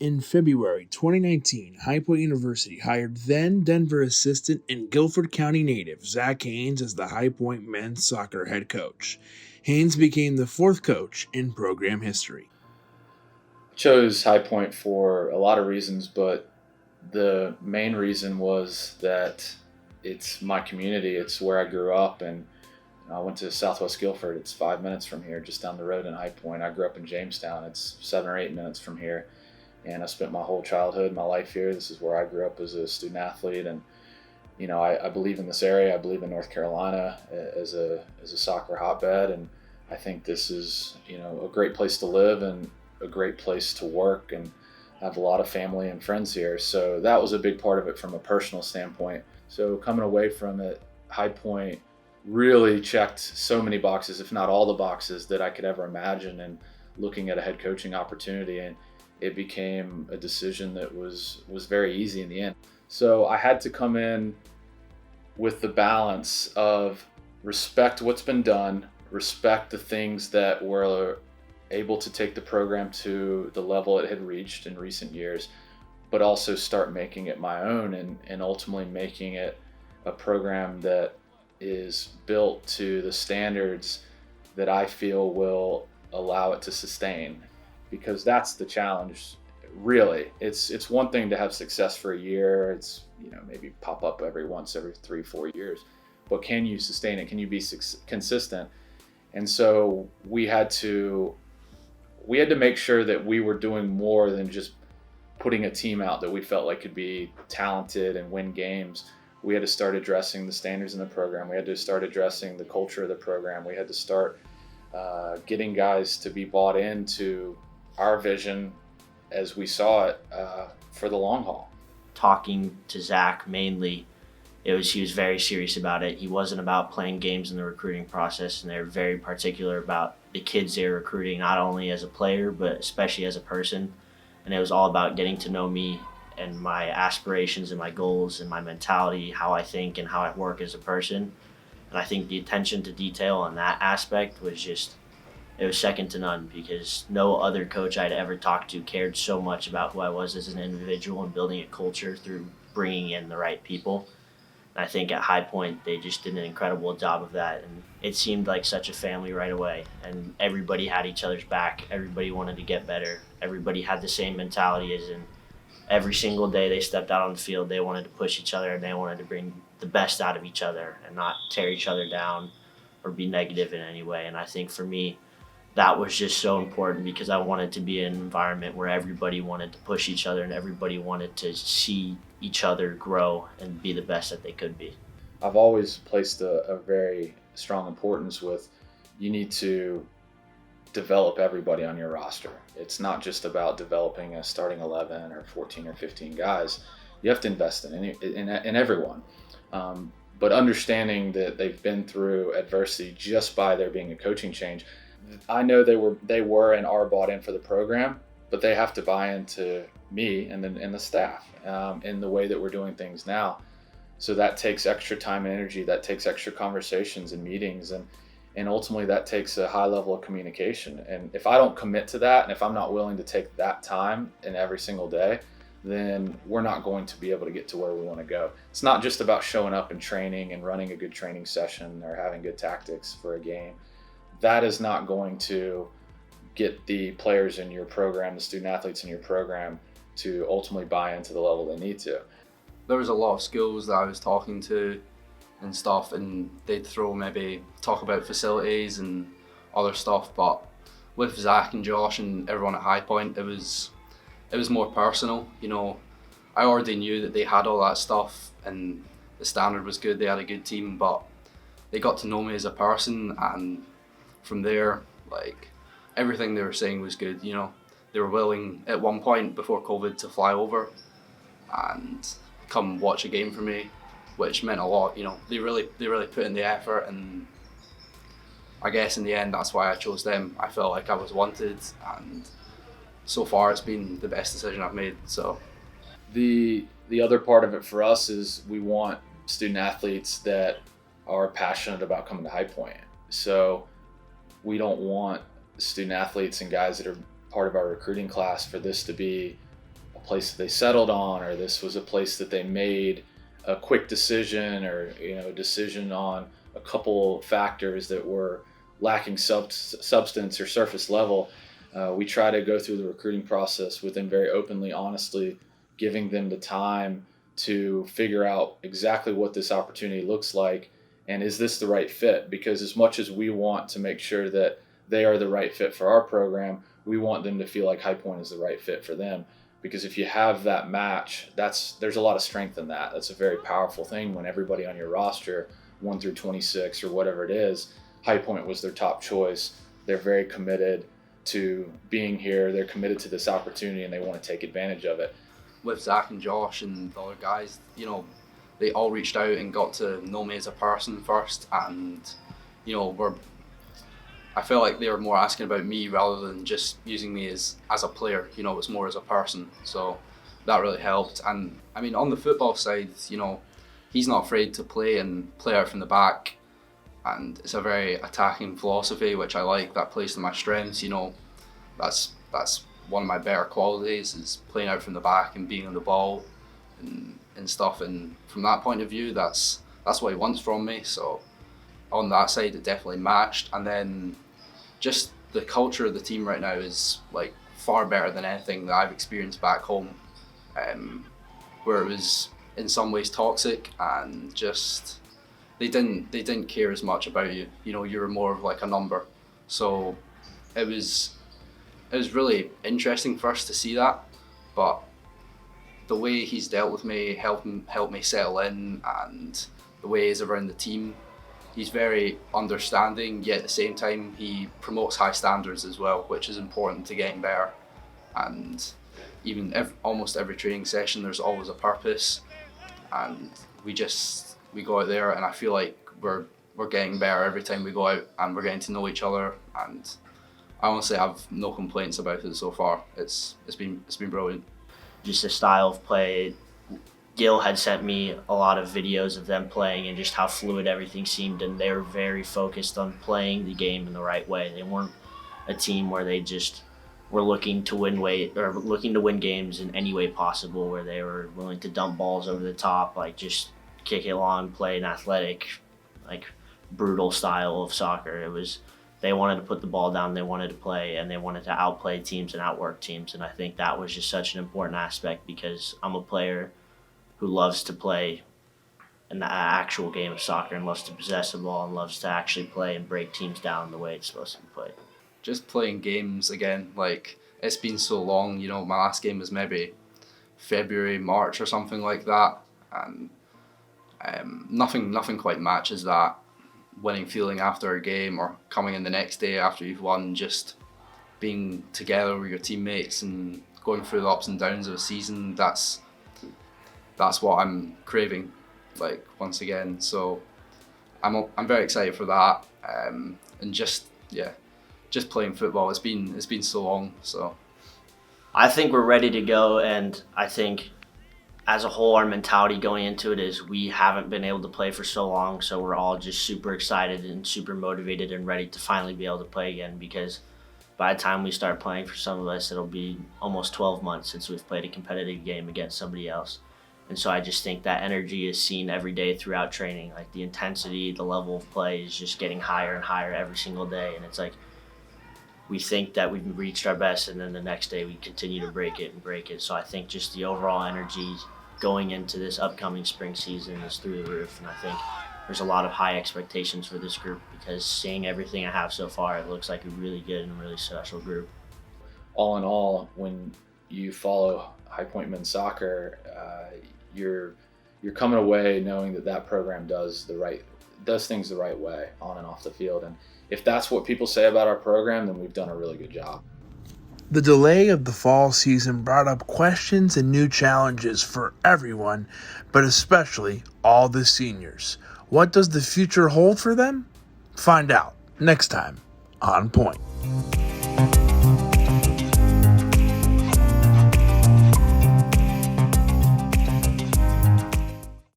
In February 2019, High Point University hired then Denver assistant and Guilford County native Zach Haynes as the High Point men's soccer head coach. Haynes became the fourth coach in program history. I chose High Point for a lot of reasons, but the main reason was that it's my community. It's where I grew up, and I went to Southwest Guilford. It's 5 minutes from here, just down the road in High Point. I grew up in Jamestown. It's 7 or 8 minutes from here, and I spent my whole childhood, my life here. This is where I grew up as a student athlete, and I believe in this area. I believe in North Carolina as a soccer hotbed, and I think this is a great place to live and a great place to work, and I have a lot of family and friends here. So that was a big part of it from a personal standpoint. So coming away from it, High Point really checked so many boxes, if not all the boxes that I could ever imagine, and looking at a head coaching opportunity, and it became a decision that was very easy in the end. So I had to come in with the balance of respect what's been done, respect the things that were able to take the program to the level it had reached in recent years, but also start making it my own, and ultimately making it a program that is built to the standards that I feel will allow it to sustain. Because that's the challenge, really. It's one thing to have success for a year. It's maybe pop up every 3-4 years, but can you sustain it? Can you be consistent? And so we had to make sure that we were doing more than just putting a team out that we felt like could be talented and win games. We had to start addressing the standards in the program. We had to start addressing the culture of the program. We had to start getting guys to be bought into our vision as we saw it for the long haul. Talking to Zach mainly, he was very serious about it. He wasn't about playing games in the recruiting process, and they're very particular about the kids they're recruiting, not only as a player, but especially as a person. And it was all about getting to know me and my aspirations and my goals and my mentality, how I think and how I work as a person. And I think the attention to detail on that aspect was it was second to none, because no other coach I'd ever talked to cared so much about who I was as an individual and building a culture through bringing in the right people. And I think at High Point, they just did an incredible job of that. And it seemed like such a family right away. And everybody had each other's back. Everybody wanted to get better. Everybody had the same mentality, as in every single day they stepped out on the field, they wanted to push each other, and they wanted to bring the best out of each other and not tear each other down or be negative in any way. And I think for me, that was just so important, because I wanted to be in an environment where everybody wanted to push each other and everybody wanted to see each other grow and be the best that they could be. I've always placed a very strong importance with, you need to develop everybody on your roster. It's not just about developing a starting 11 or 14 or 15 guys. You have to invest in everyone. But understanding that they've been through adversity just by there being a coaching change. I know they were and are bought in for the program, but they have to buy into me and the staff in the way that we're doing things now. So that takes extra time and energy. That takes extra conversations and meetings, and ultimately that takes a high level of communication. And if I don't commit to that, and if I'm not willing to take that time in every single day, then we're not going to be able to get to where we want to go. It's not just about showing up and training and running a good training session or having good tactics for a game. That is not going to get the players in your program, the student athletes in your program, to ultimately buy into the level they need to. There was a lot of schools that I was talking to and stuff, and they'd talk about facilities and other stuff, but with Zach and Josh and everyone at High Point, it was more personal. I already knew that they had all that stuff and the standard was good, they had a good team, but they got to know me as a person, and from there, everything they were saying was good. They were willing at one point before COVID to fly over and come watch a game for me, which meant a lot. They really put in the effort, and I guess in the end that's why I chose them. I felt like I was wanted, and so far it's been the best decision I've made. So the other part of it for us is we want student athletes that are passionate about coming to High Point. So we don't want student athletes and guys that are part of our recruiting class for this to be place that they settled on, or this was a place that they made a quick decision, or a decision on a couple factors that were lacking substance or surface level. We try to go through the recruiting process with them very openly, honestly, giving them the time to figure out exactly what this opportunity looks like, and is this the right fit? Because as much as we want to make sure that they are the right fit for our program, we want them to feel like High Point is the right fit for them. Because if you have that match, there's a lot of strength in that. That's a very powerful thing when everybody on your roster, 1 through 26 or whatever it is, High Point was their top choice. They're very committed to being here. They're committed to this opportunity, and they want to take advantage of it. With Zach and Josh and the other guys, they all reached out and got to know me as a person first, and I felt like they were more asking about me rather than just using me as a player. It was more as a person, so that really helped. And I mean, on the football side, he's not afraid to play out from the back, and it's a very attacking philosophy, which I like. That plays to my strengths. That's one of my better qualities, is playing out from the back and being on the ball and stuff. And from that point of view, that's what he wants from me. So on that side, it definitely matched. And then just the culture of the team right now is like far better than anything that I've experienced back home, where it was in some ways toxic, and just they didn't care as much about you. You were more of like a number. So it was really interesting for us to see that, but the way he's dealt with me helped me settle in, and the way he's around the team, he's very understanding, yet at the same time he promotes high standards as well, which is important to getting better. And even almost every training session, there's always a purpose, and we go out there, and I feel like we're getting better every time we go out, and we're getting to know each other, and I honestly have no complaints about it so far. It's been brilliant. Just the style of play. Gil had sent me a lot of videos of them playing and just how fluid everything seemed, and they were very focused on playing the game in the right way. They weren't a team where they just were looking to win games in any way possible, where they were willing to dump balls over the top, like just kick it long, play an athletic, like brutal style of soccer. They wanted to put the ball down, they wanted to play, and they wanted to outplay teams and outwork teams. And I think that was just such an important aspect, because I'm a player who loves to play in the actual game of soccer and loves to possess the ball and loves to actually play and break teams down the way it's supposed to be played. Just playing games again, like, it's been so long. My last game was maybe February, March or something like that, and nothing quite matches that winning feeling after a game, or coming in the next day after you've won, just being together with your teammates and going through the ups and downs of a season. That's what I'm craving, like, once again. So I'm very excited for that, and just playing football. It's been so long. So I think we're ready to go, and I think as a whole, our mentality going into it is we haven't been able to play for so long, so we're all just super excited and super motivated and ready to finally be able to play again, because by the time we start playing, for some of us, it'll be almost 12 months since we've played a competitive game against somebody else. And so I just think that energy is seen every day throughout training. Like, the intensity, the level of play is just getting higher and higher every single day, and it's like we think that we've reached our best, and then the next day we continue to break it. So I think just the overall energy going into this upcoming spring season is through the roof, and I think there's a lot of high expectations for this group, because seeing everything I have so far, it looks like a really good and really special group. All in all, when you follow High Point men's soccer, you're coming away knowing that program does things the right way on and off the field. And if that's what people say about our program, then we've done a really good job. The delay of the fall season brought up questions and new challenges for everyone, but especially all the seniors. What does the future hold for them? Find out next time on Point.